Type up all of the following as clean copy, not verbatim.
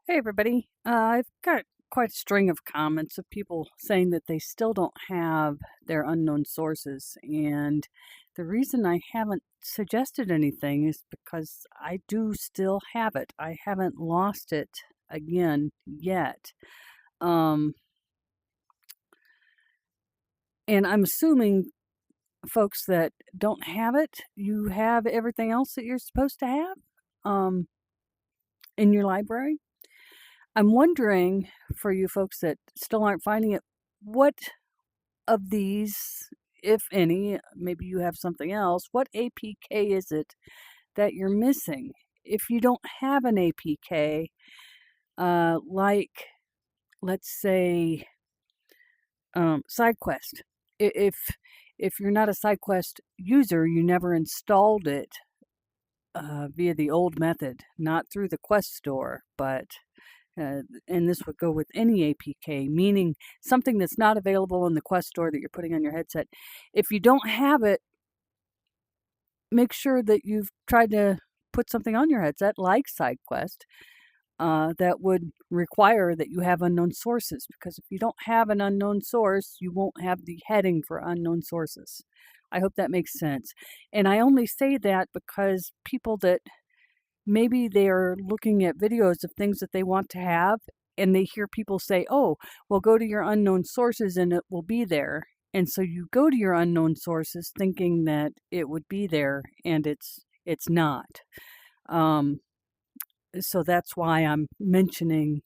Hey everybody. I've got quite a string of comments of people saying that they still don't have their unknown sources. And the reason I haven't suggested anything is because I do still have it. I haven't lost it again yet. Um, and I'm assuming folks that don't have it, you have everything else that you're supposed to have um, in your library. I'm wondering, for you folks that still aren't finding it, what of these, if any, maybe you have something else, what APK is it that you're missing? If you don't have an APK, like, let's say, SideQuest, if you're not a SideQuest user, you never installed it via the old method, not through the Quest store, but and this would go with any APK, meaning something that's not available in the Quest store that you're putting on your headset. If you don't have it, make sure that you've tried to put something on your headset like SideQuest that would require that you have unknown sources, because if you don't have an unknown source, you won't have the heading for unknown sources. I hope that makes sense. And I only say that because people that maybe they're looking at videos of things that they want to have, and they hear people say, "Oh, well, go to your unknown sources and it will be there." And so you go to your unknown sources thinking that it would be there, and it's not. Um, so that's why I'm mentioning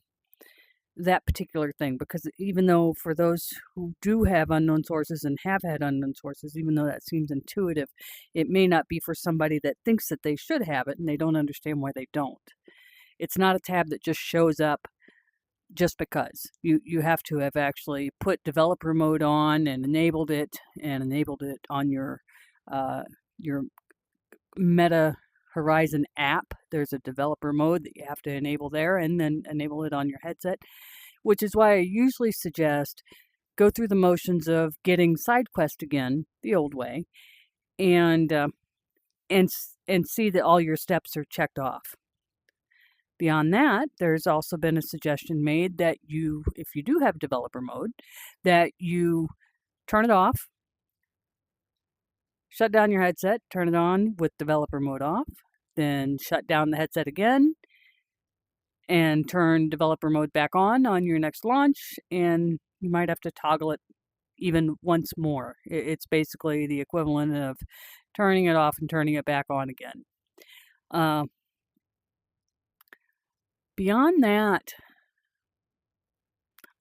that particular thing, because even though for those who do have unknown sources and have had unknown sources, even though that seems intuitive, it may not be for somebody that thinks that they should have it and they don't understand why they don't. It's not a tab that just shows up just because. You have to have actually put developer mode on and enabled it on your Meta Horizon app. There's a developer mode that you have to enable there and then enable it on your headset, which is why I usually suggest go through the motions of getting SideQuest again, the old way, and and see that all your steps are checked off. Beyond that, there's also been a suggestion made that you, if you do have developer mode, that you turn it off, shut down your headset, turn it on with developer mode off, then shut down the headset again, and turn developer mode back on your next launch, and you might have to toggle it even once more. It's basically the equivalent of turning it off and turning it back on again. Uh, Beyond that,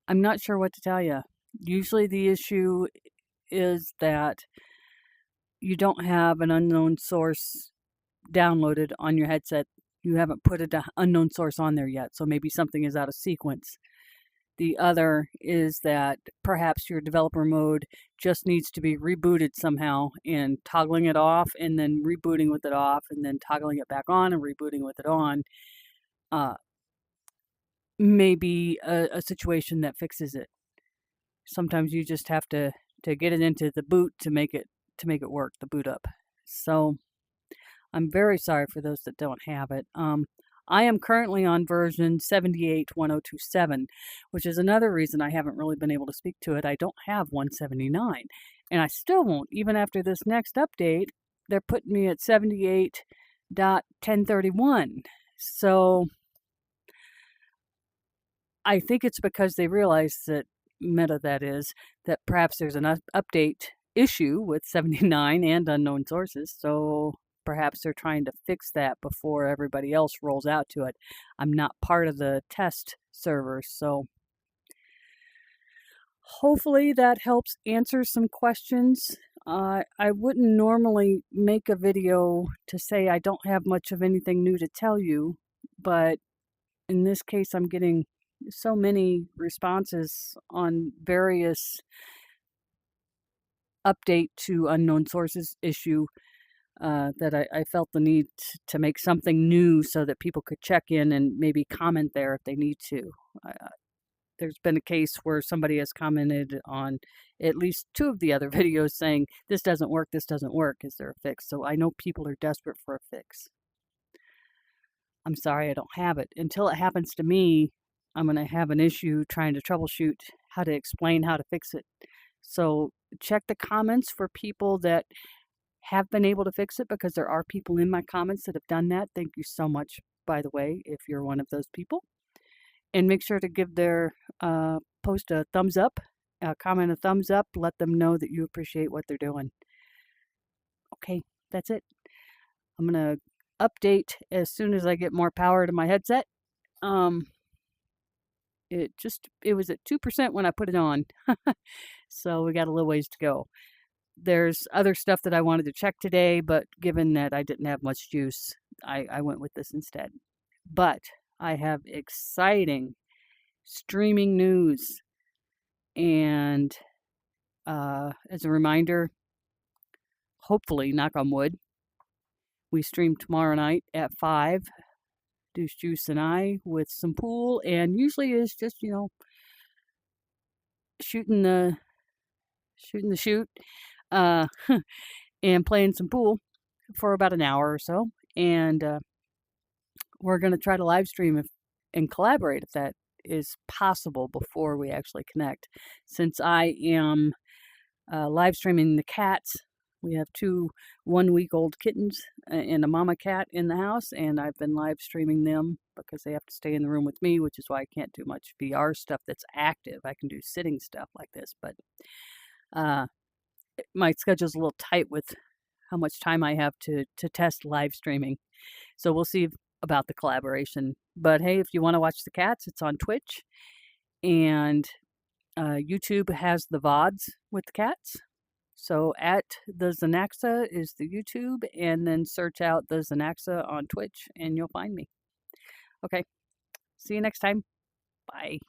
I'm not sure what to tell you. Usually the issue is that you don't have an unknown source downloaded on your headset. You haven't put an unknown source on there yet, so maybe something is out of sequence. The other is that perhaps your developer mode just needs to be rebooted somehow, and toggling it off and then rebooting with it off and then toggling it back on and rebooting with it on uh, may be a situation that fixes it. Sometimes you just have to get it into the boot to make it work, the boot up. So I'm very sorry for those that don't have it. I am currently on version 78.1027, which is another reason I haven't really been able to speak to it. I don't have 179, and I still won't, even after this next update. They're putting me at 78.1031. So I think it's because they realize that Meta, that is, that perhaps there's an update issue with 79 and unknown sources. So perhaps they're trying to fix that before everybody else rolls out to it. I'm not part of the test server, so hopefully that helps answer some questions. I wouldn't normally make a video to say I don't have much of anything new to tell you, but in this case, I'm getting so many responses on various update to unknown sources issue that I felt the need to make something new so that people could check in and maybe comment there if they need to. There's been a case where somebody has commented on at least two of the other videos saying, this doesn't work, is there a fix? So I know people are desperate for a fix. I'm sorry, I don't have it. Until it happens to me, I'm going to have an issue trying to troubleshoot how to explain how to fix it. So check the comments for people that have been able to fix it, because there are people in my comments that have done that. Thank you so much, by the way, if you're one of those people. And make sure to give their post a thumbs up, comment a thumbs up, let them know that you appreciate what they're doing. Okay, that's it. I'm going to update as soon as I get more power to my headset. It was at 2% when I put it on. So we got a little ways to go. There's other stuff that I wanted to check today, but given that I didn't have much juice, I went with this instead. But I have exciting streaming news. And as a reminder, hopefully, knock on wood, we stream tomorrow night at 5, Deuce Juice and I, with some pool, and usually is just, shooting the shoot, uh, and playing some pool for about an hour or so. And we're going to try to live stream and collaborate if that is possible before we actually connect. Since I am live streaming the cats, we have 2 one-week-old kittens and a mama cat in the house, and I've been live streaming them because they have to stay in the room with me, which is why I can't do much VR stuff that's active. I can do sitting stuff like this, but my schedule's a little tight with how much time I have to test live streaming. So we'll see about the collaboration. But hey, if you want to watch the cats, it's on Twitch, and YouTube has the VODs with the cats. So at the Zanaxa is the YouTube, and then search out the Zanaxa on Twitch, and you'll find me. Okay, see you next time. Bye.